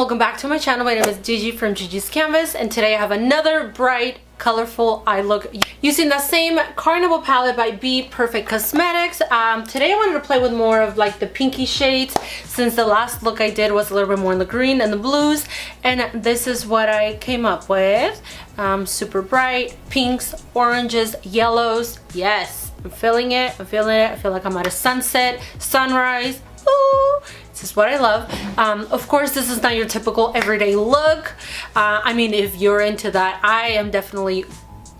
welcome back to my channel. My name is Gigi from Gigi's Canvas, and today I have another bright, colorful eye look using the same Carnival palette by BPerfect Cosmetics. Today I wanted to play with more of like the pinky shades, since the last look I did was a little bit more in the green and the blues, and this is what I came up with. Super bright pinks, oranges, yellows. Yes, I'm feeling it. I'm feeling it. I feel like I'm at a sunset, sunrise. Ooh, this is what I love. Of course, this is not your typical everyday look. I mean, if you're into that, I am definitely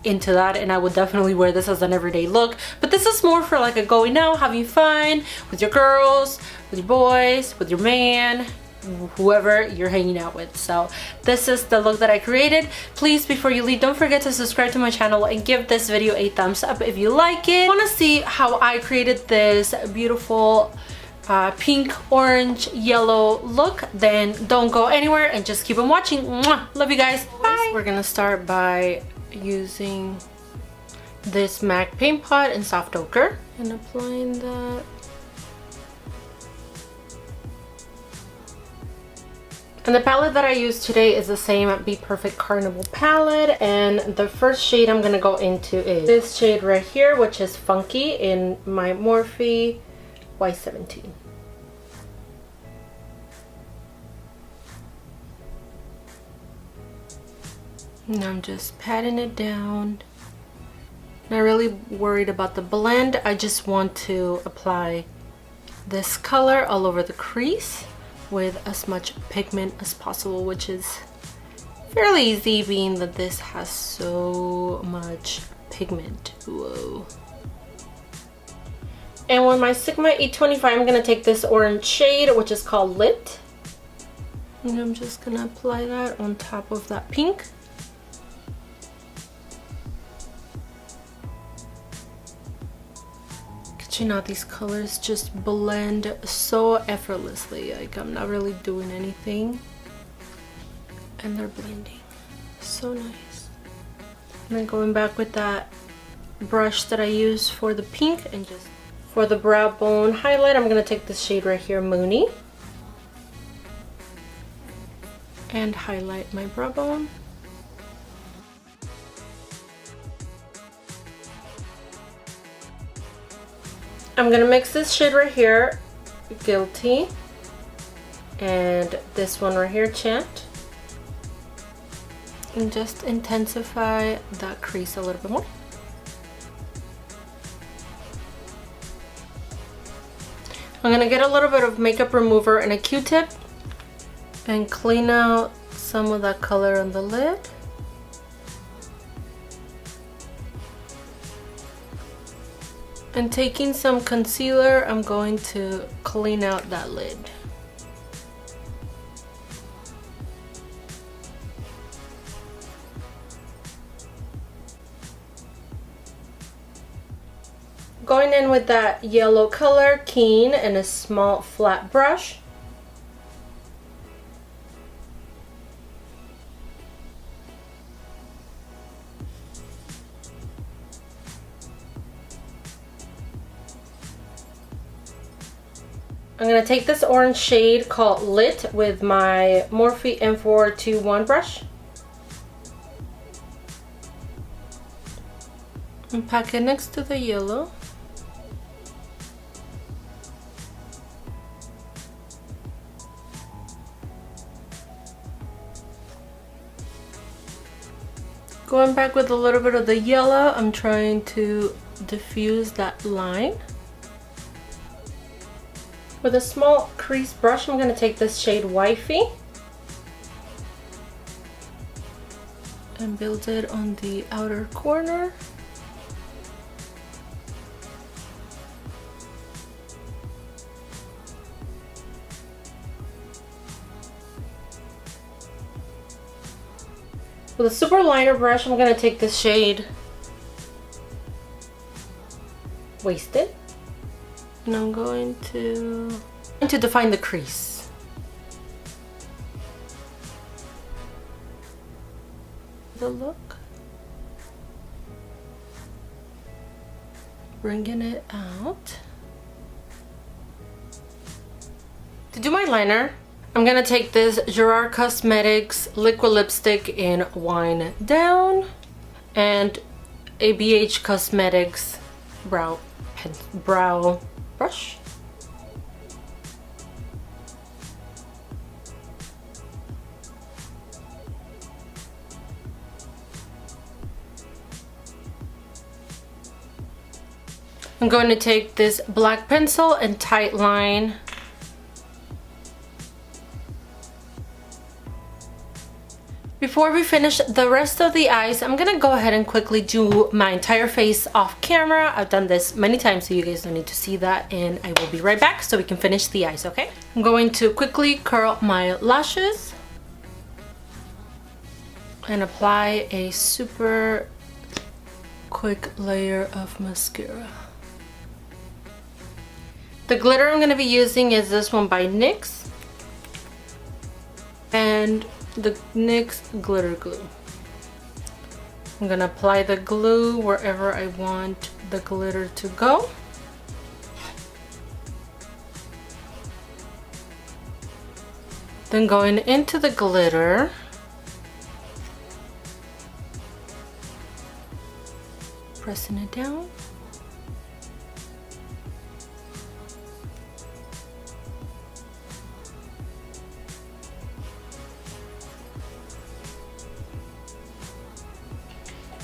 into that, and I would definitely wear this as an everyday look. But this is more for like a going out, having fun with your girls, with your boys, with your man, whoever you're hanging out with. So this is the look that I created. Please, before you leave, don't forget to subscribe to my channel and give this video a thumbs up if you like it. Want to see how I created this beautiful pink, orange, yellow look? Then don't go anywhere and just keep on watching. Mwah! Love you guys. Bye. We're gonna start by using this MAC paint pot in soft ochre and applying that. And the palette that I use today is the same BPerfect Carnival palette, and the first shade I'm gonna go into is this shade right here, which is Funky in my Morphe Y17. And I'm just patting it down. Not really worried about the blend. I just want to apply this color all over the crease with as much pigment as possible, which is fairly easy being that this has so much pigment. Whoa. And with my Sigma 825, I'm gonna take this orange shade, which is called Lit. And I'm just gonna apply that on top of that pink. You know, these colors just blend so effortlessly. Like, I'm not really doing anything and they're blending so nice. And then going back with that brush that I use for the pink, and just for the brow bone highlight, I'm gonna take this shade right here, Moony, and highlight my brow bone. I'm gonna mix this shade right here, Guilty, and this one right here, Chant, and just intensify that crease a little bit more. I'm gonna get a little bit of makeup remover and a Q-tip and clean out some of that color on the lid. And taking some concealer, I'm going to clean out that lid. Going in with that yellow color, Keen, and a small flat brush. I'm going to take this orange shade called Lit with my Morphe M421 brush and pack it next to the yellow. Going back with a little bit of the yellow, I'm trying to diffuse that line. With a small crease brush, I'm going to take this shade Wifey and build it on the outer corner. With a super liner brush, I'm going to take this shade Wasted. And I'm going to define the crease. The look. Bringing it out. To do my liner, I'm gonna take this Gerard Cosmetics liquid lipstick in Wine Down and a BH Cosmetics brow brush. I'm going to take this black pencil and tight line. Before we finish the rest of the eyes, I'm gonna go ahead and quickly do my entire face off camera. I've done this many times, so you guys don't need to see that, and I will be right back so we can finish the eyes, okay? I'm going to quickly curl my lashes and apply a super quick layer of mascara. The glitter I'm going to be using is this one by NYX and the NYX glitter glue. I'm going to apply the glue wherever I want the glitter to go. Then going into the glitter, pressing it down.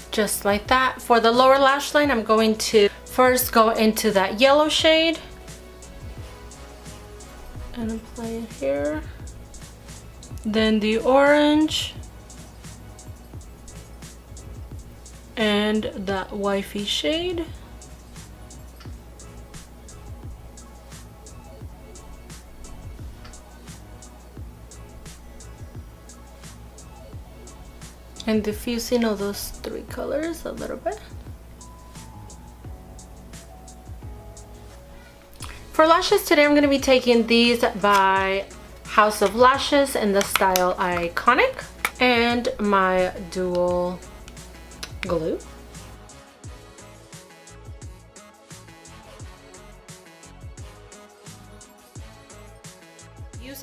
Just like that. For the lower lash line, I'm going to first go into that yellow shade and apply it here. Then the orange and that wifey shade. And diffusing all those three colors a little bit. For lashes today, I'm going to be taking these by House of Lashes in the style Iconic and my dual glue.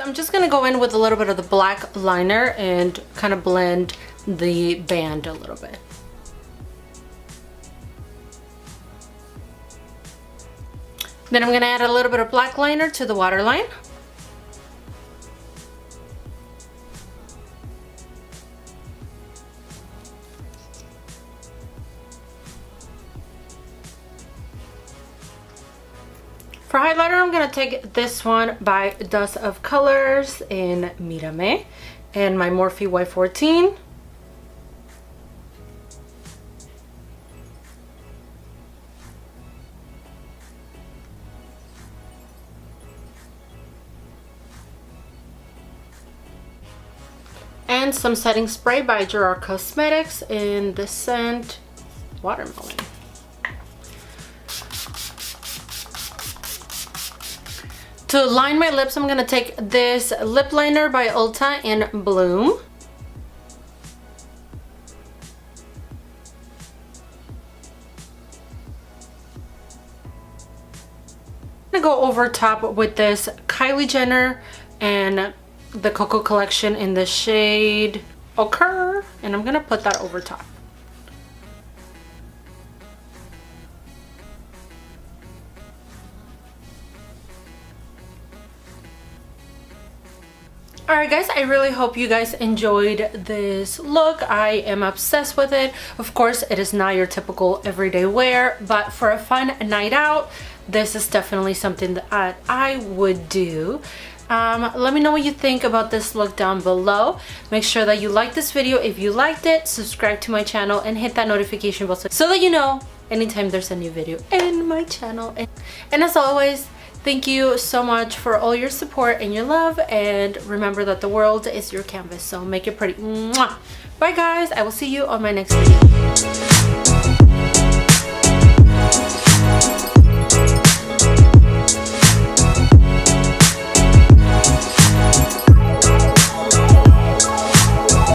I'm just going to go in with a little bit of the black liner and kind of blend the band a little bit. Then I'm going to add a little bit of black liner to the waterline. For highlighter, I'm going to take this one by Dust of Colors in Mirame and my Morphe Y14. And some setting spray by Gerard Cosmetics in the scent Watermelon. To line my lips, I'm going to take this lip liner by Ulta in Bloom. I'm going to go over top with this Kylie Jenner and the Koko collection in the shade Okurr, and I'm going to put that over top. Alright guys, I really hope you guys enjoyed this look. I am obsessed with it. Of course, it is not your typical everyday wear, but for a fun night out, this is definitely something that I would do. Let me know what you think about this look down below. Make sure that you like this video if you liked it, subscribe to my channel, and hit that notification bell so that you know anytime there's a new video in my channel. And as always, thank you so much for all your support and your love, and remember that the world is your canvas, so make it pretty. Mwah! Bye guys, I will see you on my next video.